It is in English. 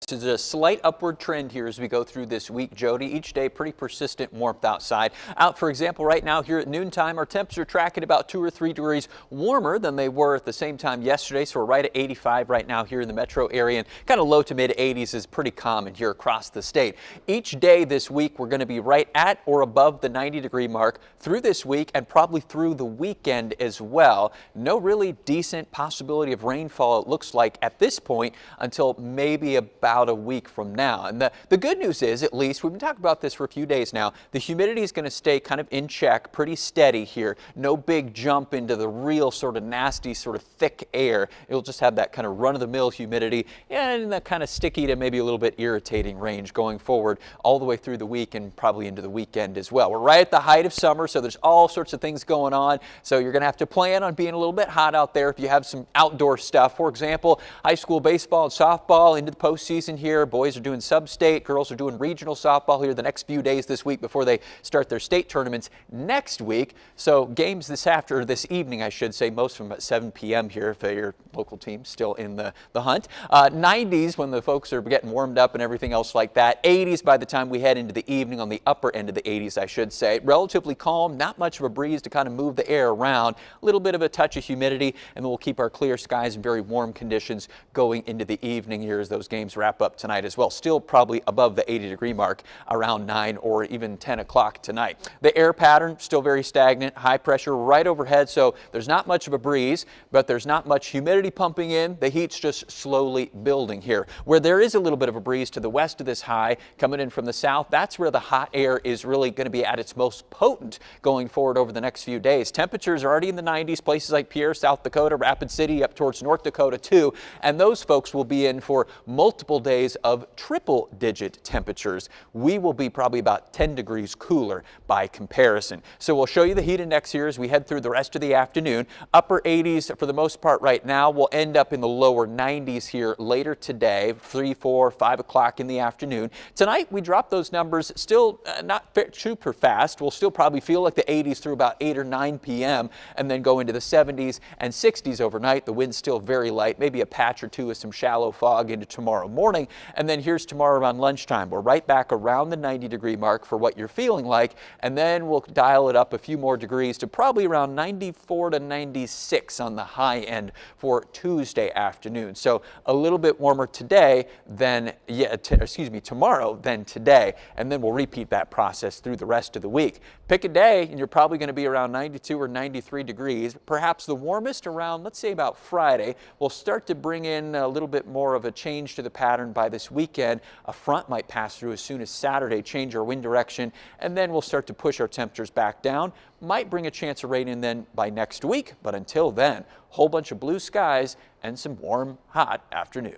There's a slight upward trend here as we go through this week, Jody. Each day pretty persistent warmth outside. Out, for example, right now here at noontime, our temps are tracking about 2 or 3 degrees warmer than they were at the same time yesterday. So we're right at 85 right now here in the metro area, and kind of low to mid 80s is pretty common here across the state. Each day this week, we're going to be right at or above the 90-degree mark through this week and probably through the weekend as well. No really decent possibility of rainfall, it looks like, at this point until maybe about a week from now. And the good news is, at least, we've been talking about this for a few days now, the humidity is going to stay kind of in check, pretty steady here. No big jump into the real sort of nasty, sort of thick air. It'll just have that kind of run-of-the-mill humidity and that kind of sticky to maybe a little bit irritating range going forward all the way through the week and probably into the weekend as well. We're right at the height of summer, so there's all sorts of things going on. So you're going to have to plan on being a little bit hot out there if you have some outdoor stuff. For example, high school baseball and softball into the postseason here. Boys are doing sub-state, girls are doing regional softball here the next few days this week before they start their state tournaments next week. So games this evening, I should say, most of them at 7 p.m. here if your local team's still in the hunt. 90s when the folks are getting warmed up and everything else like that. 80s by the time we head into the evening, on the upper end of the 80s, I should say. Relatively calm, not much of a breeze to kind of move the air around. A little bit of a touch of humidity, and then we'll keep our clear skies and very warm conditions going into the evening here as those games wrap up tonight as well. Still probably above the 80-degree mark around 9 or even 10 o'clock tonight. The air pattern still very stagnant, high pressure right overhead, so there's not much of a breeze, but there's not much humidity pumping in. The heat's just slowly building here. Where there is a little bit of a breeze to the west of this high coming in from the south, that's where the hot air is really going to be at its most potent going forward over the next few days. Temperatures are already in the 90s, places like Pierre, South Dakota, Rapid City, up towards North Dakota too, and those folks will be in for multiple days of triple-digit temperatures. We will be probably about 10 degrees cooler by comparison. So we'll show you the heat index here as we head through the rest of the afternoon. Upper 80s for the most part right now. We'll end up in the lower 90s here later today, 3, 4, 5 o'clock in the afternoon. Tonight we drop those numbers still not super fast. We'll still probably feel like the 80s through about 8 or 9 p.m. and then go into the 70s and 60s overnight. The wind's still very light, maybe a patch or two with some shallow fog into tomorrow morning. And then here's tomorrow around lunchtime. We're right back around the 90-degree mark for what you're feeling like, and then we'll dial it up a few more degrees to probably around 94 to 96 on the high end for Tuesday afternoon. So a little bit warmer today than, tomorrow than today, and then we'll repeat that process through the rest of the week. Pick a day and you're probably going to be around 92 or 93 degrees, perhaps the warmest around, let's say, about Friday. We'll start to bring in a little bit more of a change to the pattern by this weekend. A front might pass through as soon as Saturday, change our wind direction, and then we'll start to push our temperatures back down. Might bring a chance of rain in then by next week, but until then, whole bunch of blue skies and some warm, hot afternoons.